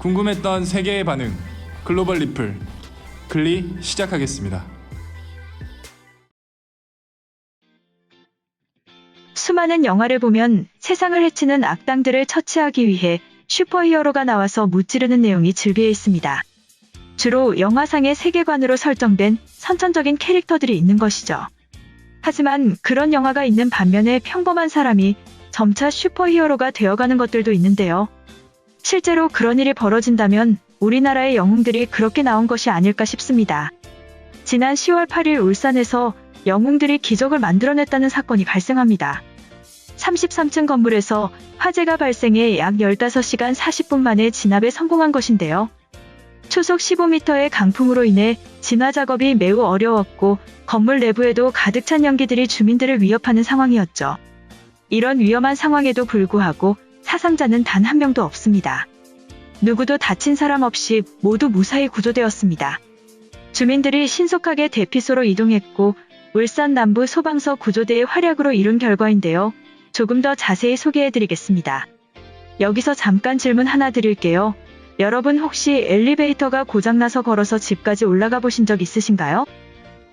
궁금했던 세계의 반응, 글로벌 리플, 글리 시작하겠습니다. 수많은 영화를 보면 세상을 해치는 악당들을 처치하기 위해 슈퍼히어로가 나와서 무찌르는 내용이 즐비해 있습니다. 주로 영화상의 세계관으로 설정된 선천적인 캐릭터들이 있는 것이죠. 하지만 그런 영화가 있는 반면에 평범한 사람이 점차 슈퍼히어로가 되어가는 것들도 있는데요. 실제로 그런 일이 벌어진다면 우리나라의 영웅들이 그렇게 나온 것이 아닐까 싶습니다. 지난 10월 8일 울산에서 영웅들이 기적을 만들어냈다는 사건이 발생합니다. 33층 건물에서 화재가 발생해 약 15시간 40분 만에 진압에 성공한 것인데요. 초속 15m의 강풍으로 인해 진화 작업이 매우 어려웠고 건물 내부에도 가득 찬 연기들이 주민들을 위협하는 상황이었죠. 이런 위험한 상황에도 불구하고 사상자는 단 한 명도 없습니다. 누구도 다친 사람 없이 모두 무사히 구조되었습니다. 주민들이 신속하게 대피소로 이동했고 울산 남부 소방서 구조대의 활약으로 이룬 결과인데요. 조금 더 자세히 소개해드리겠습니다. 여기서 잠깐 질문 하나 드릴게요. 여러분 혹시 엘리베이터가 고장나서 걸어서 집까지 올라가 보신 적 있으신가요?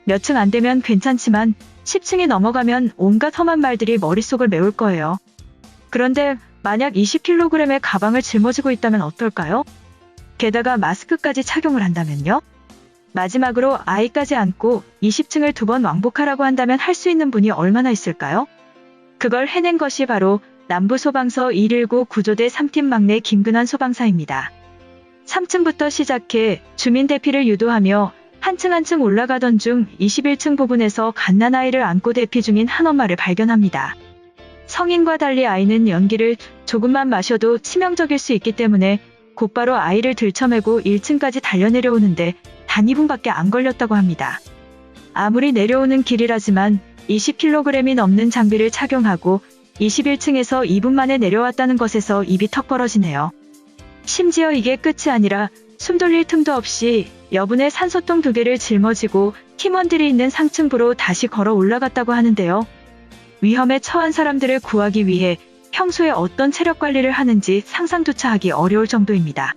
몇 층 안 되면 괜찮지만 10층이 넘어가면 온갖 험한 말들이 머릿속을 메울 거예요. 그런데 만약 20kg의 가방을 짊어지고 있다면 어떨까요? 게다가 마스크까지 착용을 한다면요? 마지막으로 아이까지 안고 20층을 2번 왕복하라고 한다면 할 수 있는 분이 얼마나 있을까요? 그걸 해낸 것이 바로 남부소방서 119 구조대 3팀 막내 김근환 소방사입니다. 3층부터 시작해 주민 대피를 유도하며 한 층 한 층 올라가던 중 21층 부분에서 갓난아이를 안고 대피 중인 한 엄마를 발견합니다. 성인과 달리 아이는 연기를 조금만 마셔도 치명적일 수 있기 때문에 곧바로 아이를 들쳐매고 1층까지 달려내려오는데 단 2분밖에 안 걸렸다고 합니다. 아무리 내려오는 길이라지만 20kg이 넘는 장비를 착용하고 21층에서 2분 만에 내려왔다는 것에서 입이 턱 벌어지네요. 심지어 이게 끝이 아니라 숨 돌릴 틈도 없이 여분의 산소통 2개를 짊어지고 팀원들이 있는 상층부로 다시 걸어 올라갔다고 하는데요. 위험에 처한 사람들을 구하기 위해 평소에 어떤 체력 관리를 하는지 상상조차 하기 어려울 정도입니다.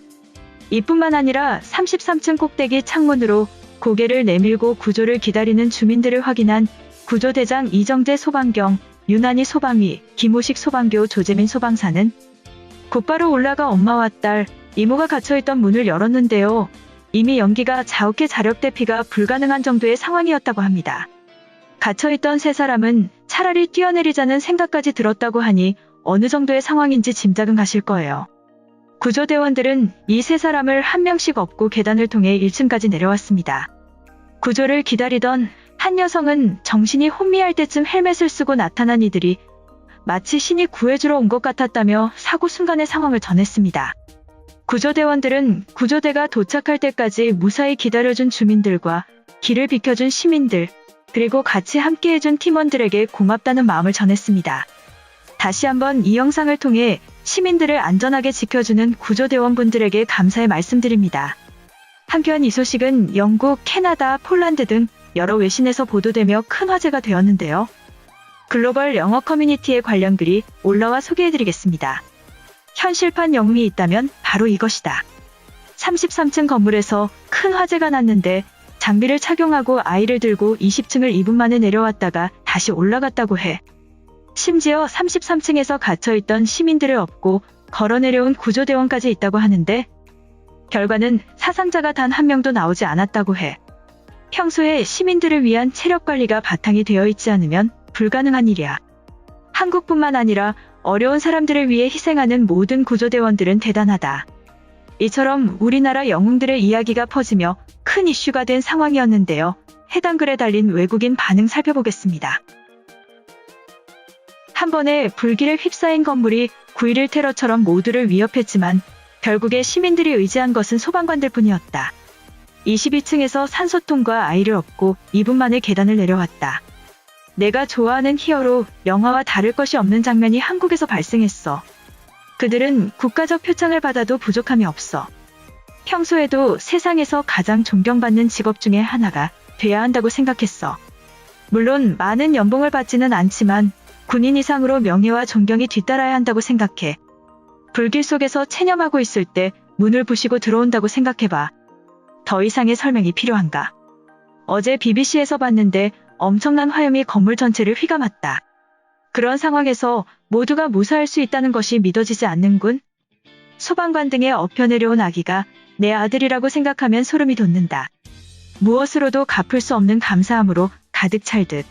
이뿐만 아니라 33층 꼭대기 창문으로 고개를 내밀고 구조를 기다리는 주민들을 확인한 구조대장 이정재 소방경, 윤한희 소방위, 김호식 소방교, 조재민 소방사는 곧바로 올라가 엄마와 딸, 이모가 갇혀있던 문을 열었는데요. 이미 연기가 자욱해 자력 대피가 불가능한 정도의 상황이었다고 합니다. 갇혀있던 세 사람은 차라리 뛰어내리자는 생각까지 들었다고 하니 어느 정도의 상황인지 짐작은 가실 거예요. 구조대원들은 이 세 사람을 한 명씩 업고 계단을 통해 1층까지 내려왔습니다. 구조를 기다리던 한 여성은 정신이 혼미할 때쯤 헬멧을 쓰고 나타난 이들이 마치 신이 구해주러 온 것 같았다며 사고 순간의 상황을 전했습니다. 구조대원들은 구조대가 도착할 때까지 무사히 기다려준 주민들과 길을 비켜준 시민들, 그리고 같이 함께해준 팀원들에게 고맙다는 마음을 전했습니다. 다시 한번 이 영상을 통해 시민들을 안전하게 지켜주는 구조대원분들에게 감사의 말씀드립니다. 한편 이 소식은 영국, 캐나다, 폴란드 등 여러 외신에서 보도되며 큰 화제가 되었는데요. 글로벌 영어 커뮤니티의 관련 글이 올라와 소개해드리겠습니다. 현실판 영웅이 있다면 바로 이것이다. 33층 건물에서 큰 화재가 났는데 장비를 착용하고 아이를 들고 20층을 2분 만에 내려왔다가 다시 올라갔다고 해. 심지어 33층에서 갇혀있던 시민들을 업고 걸어 내려온 구조대원까지 있다고 하는데 결과는 사상자가 단 한 명도 나오지 않았다고 해. 평소에 시민들을 위한 체력 관리가 바탕이 되어 있지 않으면 불가능한 일이야. 한국뿐만 아니라 어려운 사람들을 위해 희생하는 모든 구조대원들은 대단하다. 이처럼 우리나라 영웅들의 이야기가 퍼지며 큰 이슈가 된 상황이었는데요. 해당 글에 달린 외국인 반응 살펴보겠습니다. 한 번에 불길에 휩싸인 건물이 9.11 테러처럼 모두를 위협했지만 결국에 시민들이 의지한 것은 소방관들 뿐이었다. 22층에서 산소통과 아이를 업고 2분 만에 계단을 내려왔다. 내가 좋아하는 히어로 영화와 다를 것이 없는 장면이 한국에서 발생했어. 그들은 국가적 표창을 받아도 부족함이 없어. 평소에도 세상에서 가장 존경받는 직업 중에 하나가 돼야 한다고 생각했어. 물론 많은 연봉을 받지는 않지만 군인 이상으로 명예와 존경이 뒤따라야 한다고 생각해. 불길 속에서 체념하고 있을 때 문을 부시고 들어온다고 생각해봐. 더 이상의 설명이 필요한가? 어제 BBC에서 봤는데 엄청난 화염이 건물 전체를 휘감았다. 그런 상황에서 모두가 무사할 수 있다는 것이 믿어지지 않는군. 소방관 등에 엎혀 내려온 아기가 내 아들이라고 생각하면 소름이 돋는다. 무엇으로도 갚을 수 없는 감사함으로 가득 찰 듯.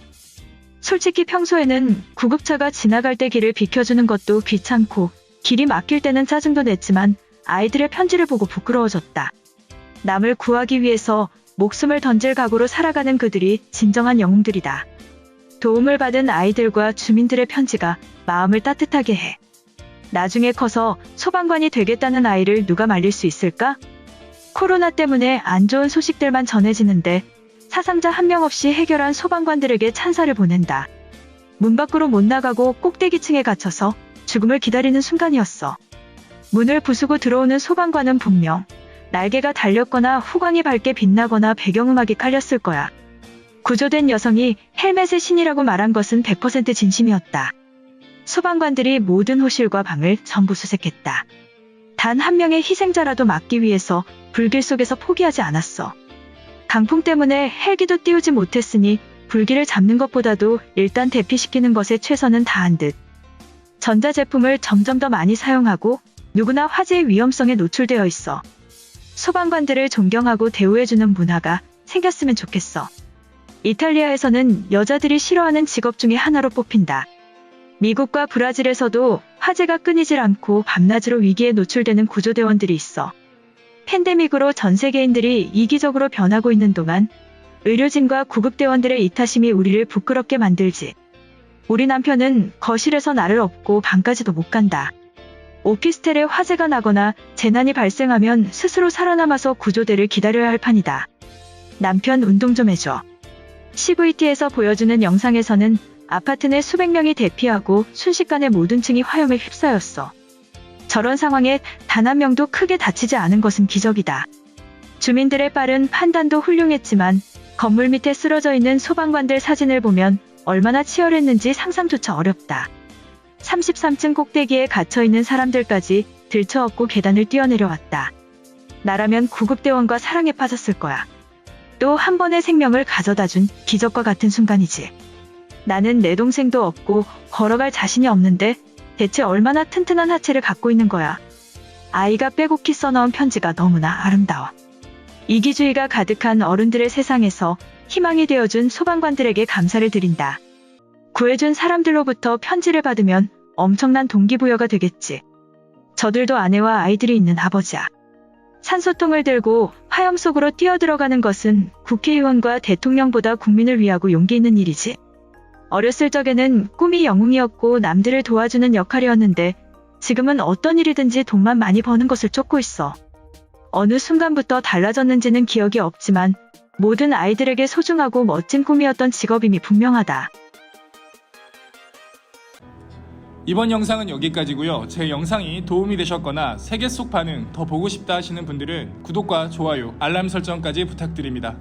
솔직히 평소에는 구급차가 지나갈 때 길을 비켜주는 것도 귀찮고 길이 막힐 때는 짜증도 냈지만 아이들의 편지를 보고 부끄러워졌다. 남을 구하기 위해서 목숨을 던질 각오로 살아가는 그들이 진정한 영웅들이다. 도움을 받은 아이들과 주민들의 편지가 마음을 따뜻하게 해. 나중에 커서 소방관이 되겠다는 아이를 누가 말릴 수 있을까? 코로나 때문에 안 좋은 소식들만 전해지는데 사상자 한 명 없이 해결한 소방관들에게 찬사를 보낸다. 문 밖으로 못 나가고 꼭대기층에 갇혀서 죽음을 기다리는 순간이었어. 문을 부수고 들어오는 소방관은 분명 날개가 달렸거나 후광이 밝게 빛나거나 배경음악이 깔렸을 거야. 구조된 여성이 헬멧의 신이라고 말한 것은 100% 진심이었다. 소방관들이 모든 호실과 방을 전부 수색했다. 단 한 명의 희생자라도 막기 위해서 불길 속에서 포기하지 않았어. 강풍 때문에 헬기도 띄우지 못했으니 불길을 잡는 것보다도 일단 대피시키는 것에 최선은 다한 듯. 전자제품을 점점 더 많이 사용하고 누구나 화재의 위험성에 노출되어 있어. 소방관들을 존경하고 대우해주는 문화가 생겼으면 좋겠어. 이탈리아에서는 여자들이 싫어하는 직업 중에 하나로 뽑힌다. 미국과 브라질에서도 화재가 끊이질 않고 밤낮으로 위기에 노출되는 구조대원들이 있어. 팬데믹으로 전 세계인들이 이기적으로 변하고 있는 동안 의료진과 구급대원들의 이타심이 우리를 부끄럽게 만들지. 우리 남편은 거실에서 나를 업고 방까지도 못 간다. 오피스텔에 화재가 나거나 재난이 발생하면 스스로 살아남아서 구조대를 기다려야 할 판이다. 남편 운동 좀 해줘. CVT에서 보여주는 영상에서는 아파트 내 수백 명이 대피하고 순식간에 모든 층이 화염에 휩싸였어. 저런 상황에 단 한 명도 크게 다치지 않은 것은 기적이다. 주민들의 빠른 판단도 훌륭했지만 건물 밑에 쓰러져 있는 소방관들 사진을 보면 얼마나 치열했는지 상상조차 어렵다. 33층 꼭대기에 갇혀있는 사람들까지 들쳐업고 계단을 뛰어내려왔다. 나라면 구급대원과 사랑에 빠졌을 거야. 또 한 번의 생명을 가져다준 기적과 같은 순간이지. 나는 내 동생도 없고 걸어갈 자신이 없는데 대체 얼마나 튼튼한 하체를 갖고 있는 거야. 아이가 빼곡히 써넣은 편지가 너무나 아름다워. 이기주의가 가득한 어른들의 세상에서 희망이 되어준 소방관들에게 감사를 드린다. 구해준 사람들로부터 편지를 받으면 엄청난 동기부여가 되겠지. 저들도 아내와 아이들이 있는 아버지야. 산소통을 들고 화염 속으로 뛰어들어가는 것은 국회의원과 대통령보다 국민을 위하고 용기 있는 일이지. 어렸을 적에는 꿈이 영웅이었고 남들을 도와주는 역할이었는데 지금은 어떤 일이든지 돈만 많이 버는 것을 쫓고 있어. 어느 순간부터 달라졌는지는 기억이 없지만 모든 아이들에게 소중하고 멋진 꿈이었던 직업임이 분명하다. 이번 영상은 여기까지고요. 제 영상이 도움이 되셨거나 세계 속 반응 더 보고 싶다 하시는 분들은 구독과 좋아요, 알람 설정까지 부탁드립니다.